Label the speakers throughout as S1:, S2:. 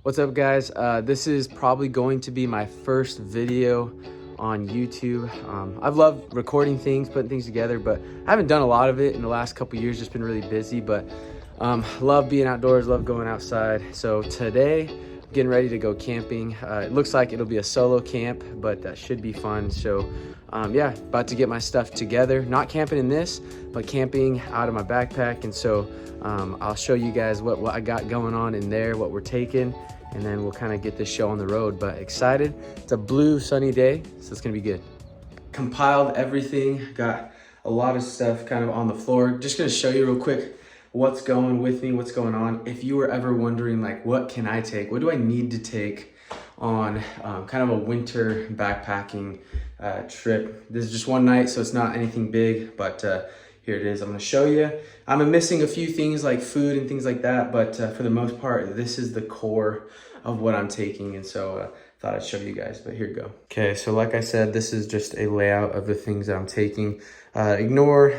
S1: What's up, guys? This is probably going to be my first video on YouTube. I've loved recording things, putting things together, but I haven't done a lot of it in the last couple years, just been really busy, but love being outdoors, love going outside. So today, getting ready to go camping. It looks like it'll be a solo camp, but that should be fun. So yeah, about to get my stuff together. Not camping in this, but camping out of my backpack. And so I'll show you guys what I got going on in there, what we're taking, and then we'll kind of get this show on the road. But excited. It's a blue sunny day, so it's gonna be good. Compiled everything, got a lot of stuff kind of on the floor. Just gonna show you real quick what's going with me, what's going on. If you were ever wondering, like, what can I take? What do I need to take on kind of a winter backpacking trip? This is just one night, so it's not anything big, but here it is. I'm gonna show you. I'm missing a few things like food and things like that, but for the most part, this is the core of what I'm taking, and so thought I'd show you guys, but here you go. Okay, so like I said, this is just a layout of the things that I'm taking. Ignore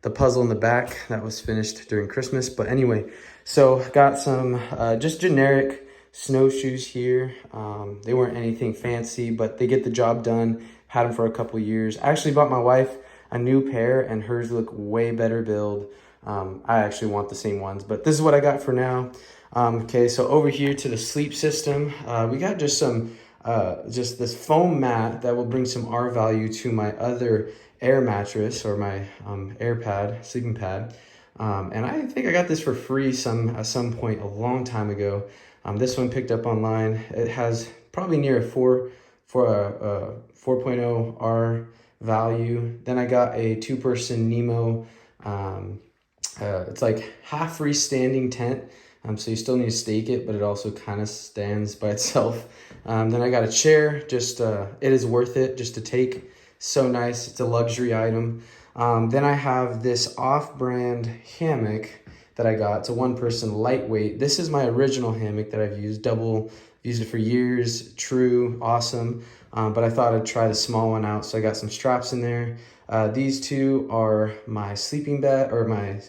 S1: the puzzle in the back that was finished during Christmas. But anyway, so got some just generic snowshoes here. They weren't anything fancy, but they get the job done. Had them for a couple years. I actually bought my wife a new pair, and hers look way better build. I actually want the same ones, but this is what I got for now. Okay, so over here to the sleep system, we got just some just this foam mat that will bring some R value to my other air mattress, or my air pad, sleeping pad. And I think I got this for free at some point a long time ago. This one picked up online. It has probably near a 4.0 R value. Then I got a 2-person Nemo. It's like half freestanding tent. So you still need to stake it, but it also kind of stands by itself. Then I got a chair. Just it is worth it just to take. So nice. It's a luxury item. Then I have this off-brand hammock that I got. It's a 1-person lightweight. This is my original hammock that I've used. Used it for years. True, awesome. But I thought I'd try the small one out. So I got some straps in there. These two are my sleeping bag, or my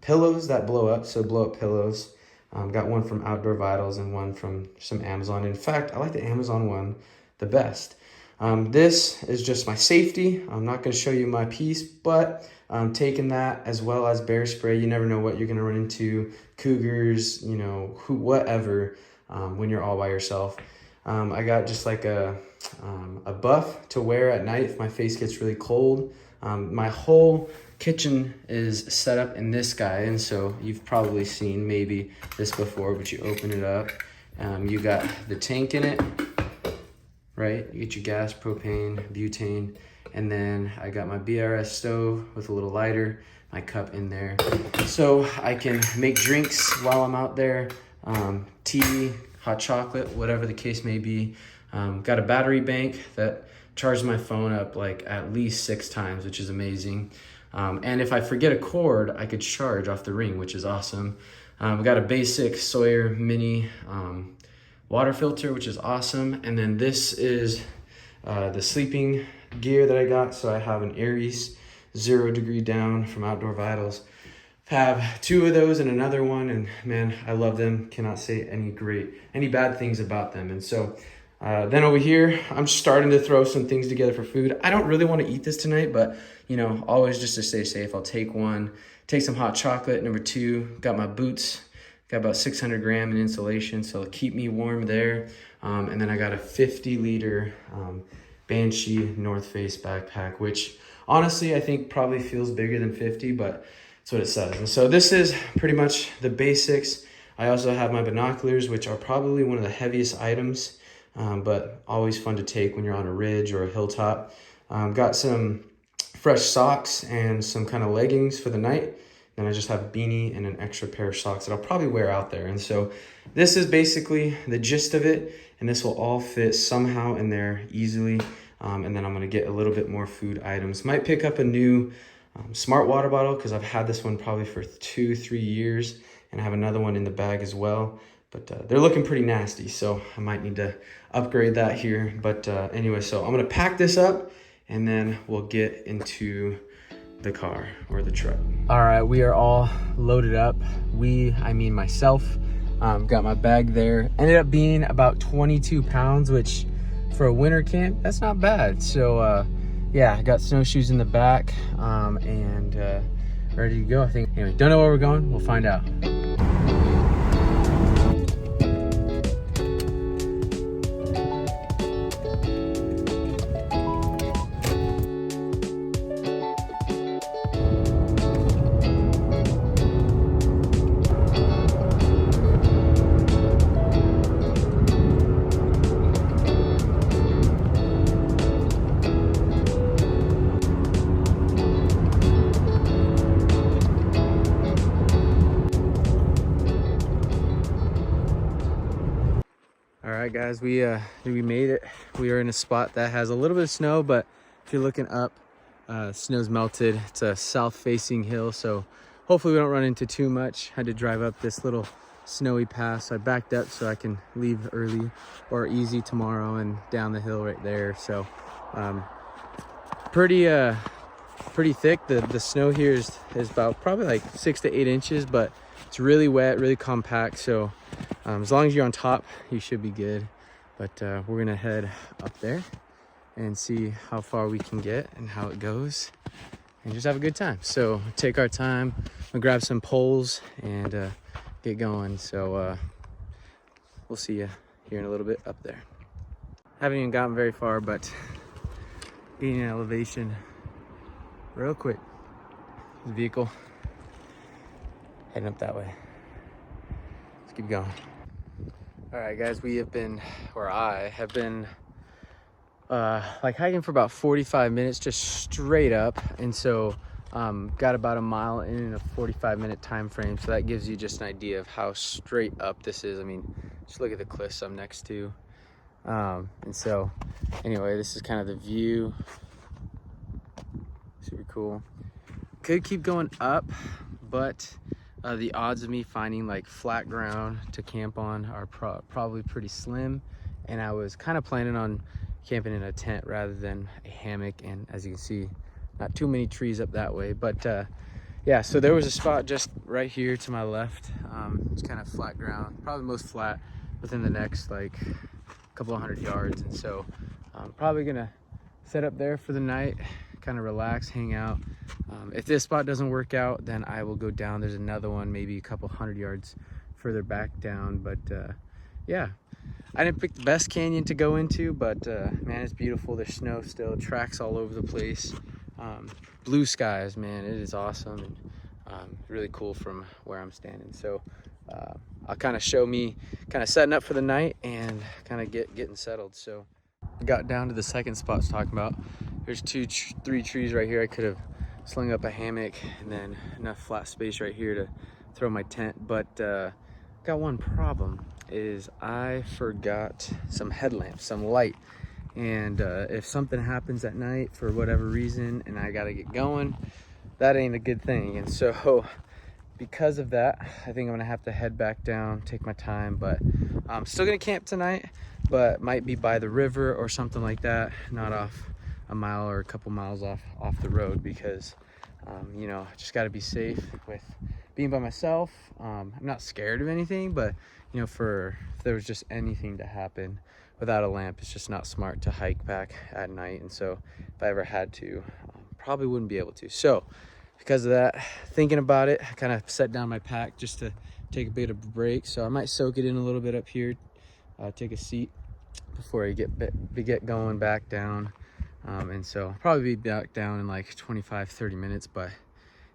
S1: pillows that blow up. So blow up pillows. Got one from Outdoor Vitals and one from some Amazon. In fact, I like the Amazon one the best. This is just my safety. I'm not going to show you my piece, but I'm taking that as well as bear spray. You never know what you're going to run into. Cougars, you know, whatever, when you're all by yourself. I got just like a buff to wear at night if my face gets really cold. My whole kitchen is set up in this guy, and so you've probably seen maybe this before, but you open it up. You got the tank in it. Right, you get your gas, propane, butane, and then I got my BRS stove with a little lighter, my cup in there, so I can make drinks while I'm out there, tea, hot chocolate, whatever the case may be. Got a battery bank that charges my phone up like at least 6 times, which is amazing. And if I forget a cord, I could charge off the Ring, which is awesome. We got a basic Sawyer mini water filter, which is awesome. And then this is the sleeping gear that I got. So I have an Aries 0 degree down from Outdoor Vitals. Have 2 of those and another one, and man, I love them. Cannot say any bad things about them. And so then over here, I'm starting to throw some things together for food. I don't really want to eat this tonight, but you know, always just to stay safe, I'll take one. Take some hot chocolate. Number 2, got my boots. Got about 600 gram in insulation, so it'll keep me warm there. And then I got a 50-liter Banshee North Face backpack, which honestly I think probably feels bigger than 50, but that's what it says. And so this is pretty much the basics. I also have my binoculars, which are probably one of the heaviest items, but always fun to take when you're on a ridge or a hilltop. Got some fresh socks and some kind of leggings for the night. Then I just have a beanie and an extra pair of socks that I'll probably wear out there. And so this is basically the gist of it. And this will all fit somehow in there easily. And then I'm going to get a little bit more food items. Might pick up a new smart water bottle, because I've had this one probably for 2-3 years. And I have another one in the bag as well. But they're looking pretty nasty, so I might need to upgrade that here. But anyway, so I'm going to pack this up, and then we'll get into the car or the truck. All right, we are all loaded up. I mean myself. Got my bag there. Ended up being about 22 pounds, which for a winter camp, that's not bad. So yeah, I got snowshoes in the back and ready to go, I think. Anyway, don't know where we're going. We'll find out. All right, guys, we made it. We are in a spot that has a little bit of snow, but if you're looking up, snow's melted. It's a south-facing hill, so hopefully we don't run into too much. Had to drive up this little snowy pass. So I backed up so I can leave early or easy tomorrow and down the hill right there. So pretty thick. The snow here is about probably like 6 to 8 inches, but it's really wet, really compact. So as long as you're on top, you should be good. But we're gonna head up there and see how far we can get and how it goes and just have a good time. So take our time, we'll grab some poles and get going. So we'll see you here in a little bit up there. Haven't even gotten very far, but getting an elevation real quick. The vehicle heading up that way. Let's keep going. All right, guys, we have been, or I have been like hiking for about 45 minutes just straight up. And so got about a mile in a 45-minute time frame. So that gives you just an idea of how straight up this is. I mean, just look at the cliffs I'm next to. And so anyway, this is kind of the view. Super cool. Could keep going up, but the odds of me finding like flat ground to camp on are probably pretty slim. And I was kind of planning on camping in a tent rather than a hammock. And as you can see, not too many trees up that way. But yeah, so there was a spot just right here to my left. It's kind of flat ground, probably most flat within the next like couple of 100 yards. And so I'm probably gonna set up there for the night, kind of relax, hang out. If this spot doesn't work out, then I will go down. There's another one maybe a couple 100 yards further back down. But yeah, I didn't pick the best canyon to go into, but man, it's beautiful. There's snow still, tracks all over the place. Blue skies, man, it is awesome, and really cool from where I'm standing. So I'll kind of show me kind of setting up for the night and kind of getting settled. So I got down to the second spot I was talking about. There's three trees right here. I could have slung up a hammock and then enough flat space right here to throw my tent. But got one problem, is I forgot some headlamps, some light. And if something happens at night for whatever reason and I gotta get going, that ain't a good thing. And so because of that, I think I'm gonna have to head back down, take my time. But I'm still gonna camp tonight, but might be by the river or something like that, not off a mile or a couple miles off the road, because you know, I just got to be safe with being by myself. I'm not scared of anything, but you know, if there was just anything to happen without a lamp, it's just not smart to hike back at night. And so if I ever had to, probably wouldn't be able to. So because of that, thinking about it, I kind of set down my pack just to take a bit of a break. So I might soak it in a little bit up here, take a seat before I get going back down. And so I'll probably be back down in like 25-30 minutes, but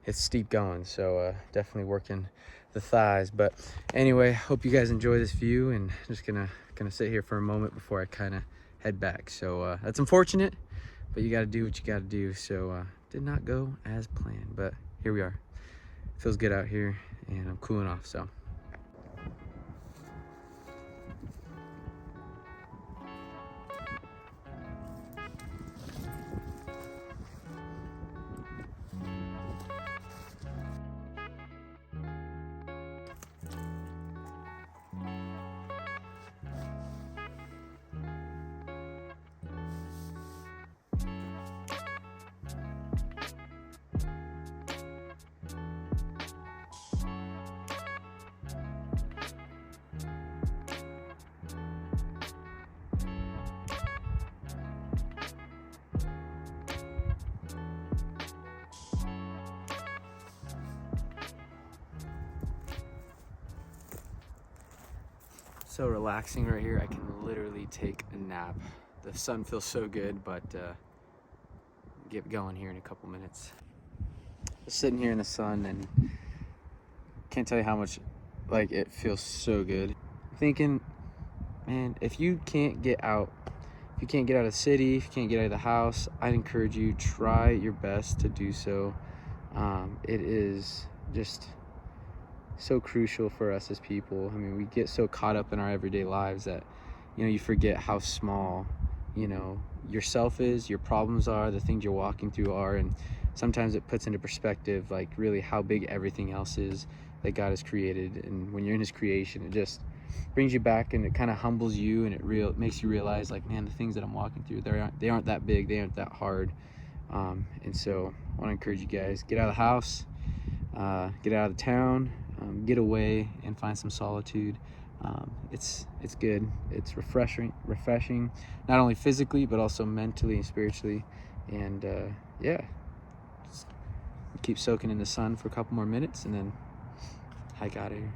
S1: it's steep going, so definitely working the thighs. But anyway, hope you guys enjoy this view, and I'm just gonna sit here for a moment before I kind of head back. So that's unfortunate, but you got to do what you got to do. So did not go as planned, but here we are. Feels good out here, and I'm cooling off. So so relaxing right here. I can literally take a nap. The sun feels so good, but get going here in a couple minutes. Just sitting here in the sun and can't tell you how much like it feels so good. Thinking, man, if you can't get out, if you can't get out of the city, if you can't get out of the house, I'd encourage you, try your best to do so. It is just so crucial for us as people. I mean, we get so caught up in our everyday lives that, you know, you forget how small, you know, yourself is, your problems are, the things you're walking through are, and sometimes it puts into perspective like really how big everything else is that God has created. And when you're in his creation, it just brings you back and it kind of humbles you, and it makes you realize like, man, the things that I'm walking through, they aren't that big, they aren't that hard. And so I want to encourage you guys, get out of the house, get out of the town, get away and find some solitude. It's good. It's refreshing, not only physically but also mentally and spiritually. And yeah, just keep soaking in the sun for a couple more minutes and then hike out of here.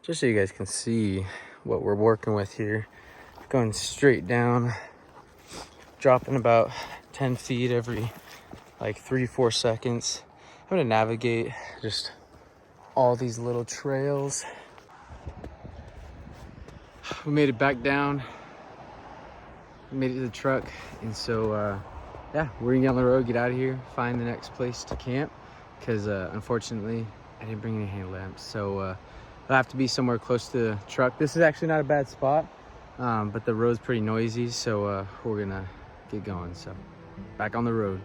S1: Just so you guys can see what we're working with here, going straight down, dropping about 10 feet every like 3-4 seconds. I'm gonna navigate just all these little trails. We made it back down, we made it to the truck, and so yeah, we're gonna get on the road, get out of here, find the next place to camp, because unfortunately I didn't bring any hand lamps, so it'll have to be somewhere close to the truck. This is actually not a bad spot, but the road's pretty noisy, so we're gonna get going. So back on the road.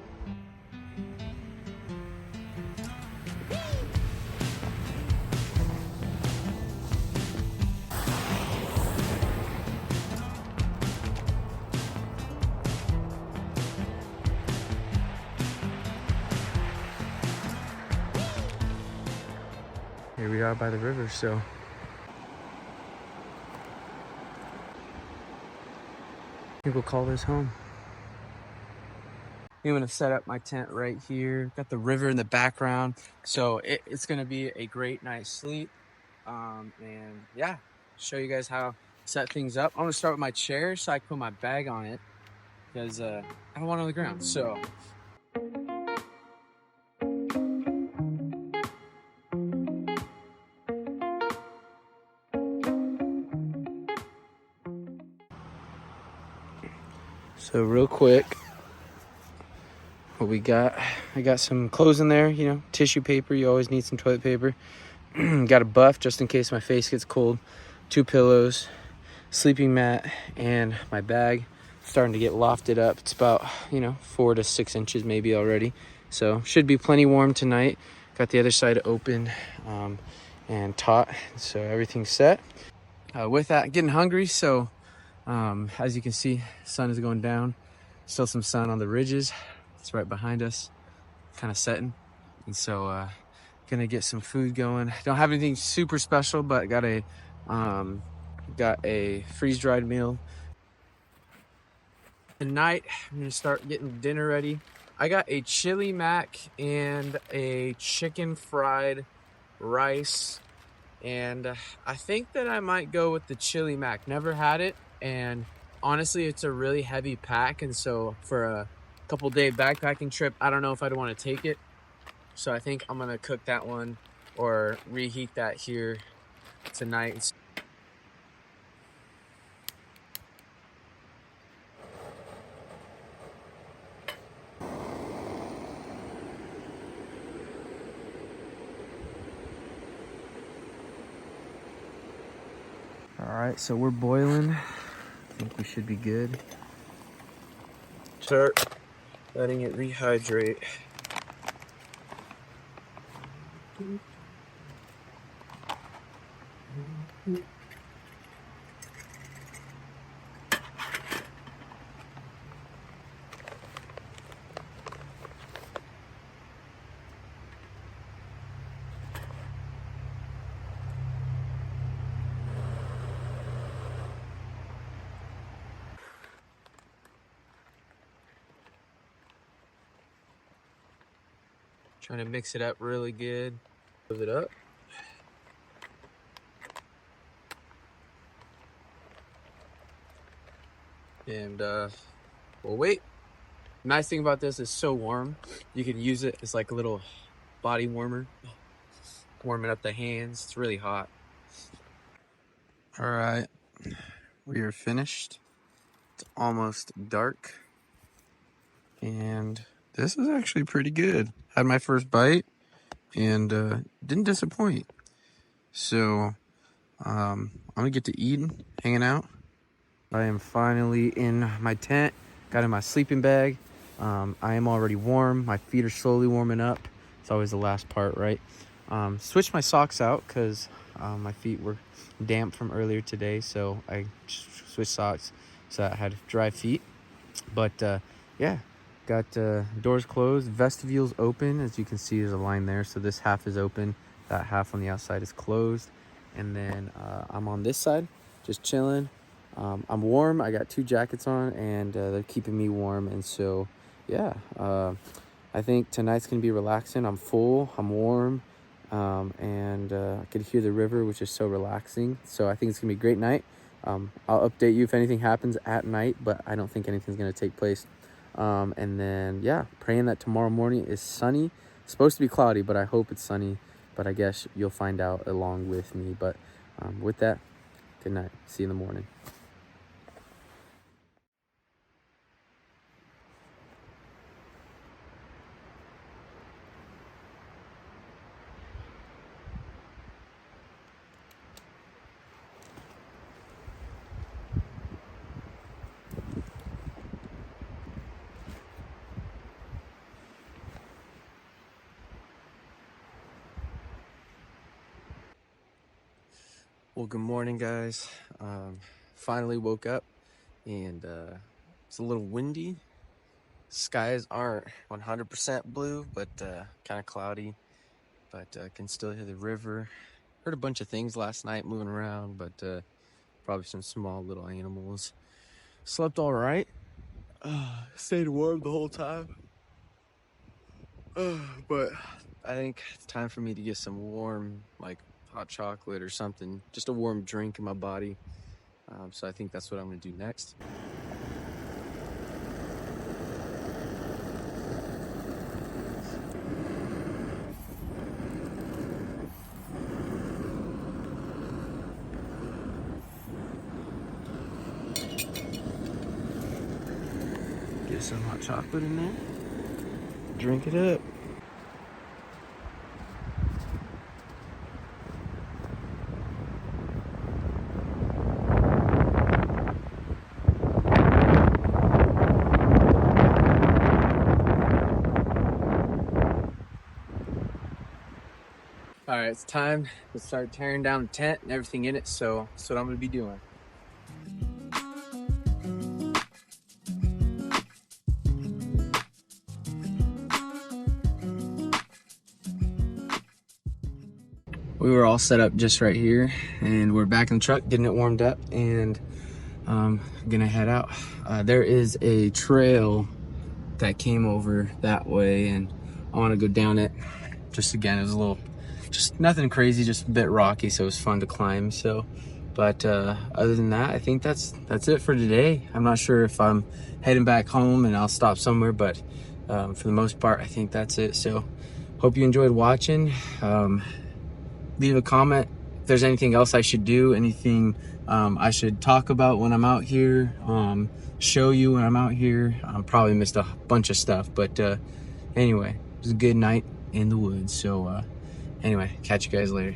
S1: Here we are by the river, so I think we'll call this home. I'm gonna set up my tent right here. Got the river in the background, so it's gonna be a great night's sleep. And yeah, show you guys how to set things up. I'm gonna start with my chair so I can put my bag on it, because I don't want it on the ground. So real quick, what we got, I got some clothes in there, you know, tissue paper, you always need some toilet paper. Got a buff just in case my face gets cold, 2 pillows, sleeping mat, and my bag. Starting to get lofted up. It's about, you know, 4 to 6 inches maybe already, so should be plenty warm tonight. Got the other side open and taut, so everything's set. With that, getting hungry, so as you can see, sun is going down. Still some sun on the ridges. It's right behind us, kind of setting, and so gonna get some food going. Don't have anything super special, but got a freeze-dried meal. Tonight I'm gonna start getting dinner ready. I got a chili mac and a chicken fried rice, and I think that I might go with the chili mac. Never had it, and honestly it's a really heavy pack, and so for a couple day backpacking trip, I don't know if I'd want to take it. So I think I'm gonna cook that one or reheat that here tonight. All right, so we're boiling. I think we should be good. Start letting it rehydrate.
S2: Trying to mix it up really good. Move it up. And we'll wait. Nice thing about this is so warm. You can use it as like a little body warmer. Warming up the hands. It's really hot. All right, we are finished. It's almost dark. And this is actually pretty good. Had my first bite and didn't disappoint. So I'm gonna get to eating, hanging out. I am finally in my tent, got in my sleeping bag. I am already warm. My feet are slowly warming up. It's always the last part, right? Switched my socks out because my feet were damp from earlier today, so I switched socks so I had dry feet. But yeah, got doors closed, vestibule's open. As you can see, there's a line there, so this half is open, that half on the outside is closed. And then I'm on this side just chilling. I'm warm. I got 2 jackets on and they're keeping me warm. And so yeah, I think tonight's gonna be relaxing. I'm full, I'm warm, and I could hear the river, which is so relaxing. So I think it's gonna be a great night. I'll update you if anything happens at night, but I don't think anything's gonna take place. And then yeah, praying that tomorrow morning is sunny. It's supposed to be cloudy, but I hope it's sunny. But I guess you'll find out along with me. But with that, good night. See you in the morning. Well, good morning, guys. Finally woke up, and it's a little windy. Skies aren't 100% blue, but kind of cloudy. But can still hear the river. Heard a bunch of things last night moving around, but probably some small little animals. Slept all right. Stayed warm the whole time. But I think it's time for me to get some warm, like hot chocolate or something, just a warm drink in my body. So I think that's what I'm gonna do next. Get some hot chocolate in there, drink it up. All right, it's time to start tearing down the tent and everything in it, so that's what I'm gonna be doing. We were all set up just right here, and we're back in the truck getting it warmed up, and gonna head out. There is a trail that came over that way, and I want to go down it. Just again, it was a little, just nothing crazy, just a bit rocky, so it was fun to climb. So, but other than that, I think that's it for today. I'm not sure if I'm heading back home and I'll stop somewhere, but for the most part, I think that's it. So, hope you enjoyed watching. Leave a comment if there's anything else I should do, anything I should talk about when I'm out here, show you when I'm out here. I probably missed a bunch of stuff, but anyway, it was a good night in the woods. So anyway, catch you guys later.